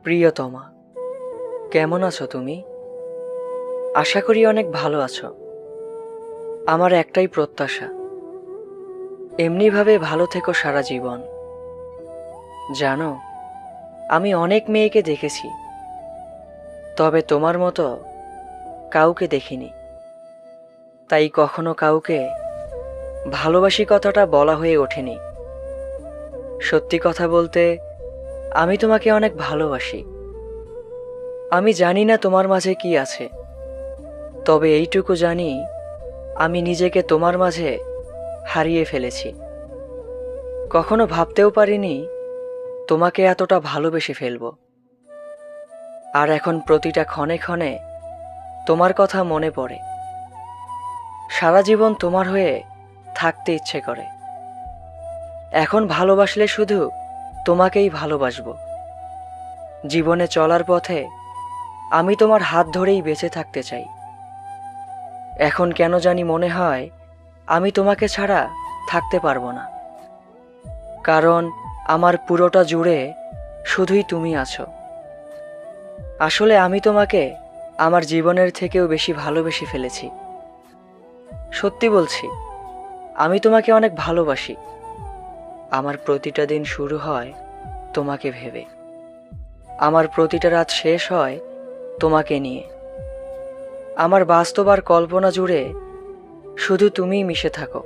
প্রিয়তমা, কেমন আছো তুমি? আশা করি অনেক ভালো আছো। আমার একটাই প্রত্যাশা, এমনিভাবে ভালো থেকো সারা জীবন। জানো, আমি অনেক মেয়েকে দেখেছি, তবে তোমার মতো কাউকে দেখিনি। তাই কখনো কাউকে ভালোবাসি কথাটা বলা হয়ে ওঠেনি। সত্যি কথা বলতে, আমি তোমাকে অনেক ভালোবাসি। আমি জানি না তোমার মাঝে কি আছে, তবে এইটুকু জানি, আমি নিজেকে তোমার মাঝে হারিয়ে ফেলেছি। কখনো ভাবতেও পারিনি তোমাকে এতটা ভালোবেসে ফেলবো। আর এখন প্রতিটা ক্ষণে ক্ষণে তোমার কথা মনে পড়ে। সারা জীবন তোমার হয়ে থাকতে ইচ্ছে করে। এখন ভালোবাসলে শুধু তোমাকেই ভালোবাসবো। জীবনে চলার পথে আমি তোমার হাত ধরেই বেঁচে থাকতে চাই। এখন কেন জানি মনে হয় আমি তোমাকে ছাড়া থাকতে পারবো না, কারণ আমার পুরোটা জুড়ে শুধুই তুমি আছো। আসলে আমি তোমাকে আমার জীবনের থেকেও বেশি ভালোবেসে ফেলেছি। সত্যি বলছি, আমি তোমাকে অনেক ভালোবাসি। আমার প্রতিটা দিন শুরু হয় তোমাকে ভেবে, আমার প্রতিটা রাত শেষ হয় তোমাকে নিয়ে। আমার বাস্তব আর কল্পনা জুড়ে শুধু তুমিই মিশে থাকো।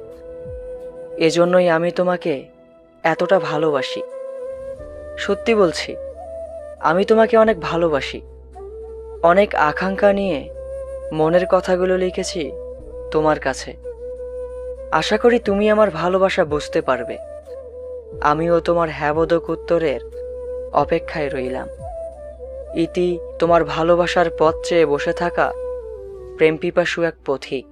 এজন্যই আমি তোমাকে এতটা ভালোবাসি। সত্যি বলছি, আমি তোমাকে অনেক ভালোবাসি। অনেক আকাঙ্ক্ষা নিয়ে মনের কথাগুলো লিখেছি তোমার কাছে। আশা করি তুমি আমার ভালোবাসা বুঝতে পারবে। আমিও তোমার হ্যাবোদক উত্তরের অপেক্ষায় রইলাম। ইতি তোমার ভালোবাসার পথ চেয়ে বসে থাকা প্রেমপিপাসু এক পথিক।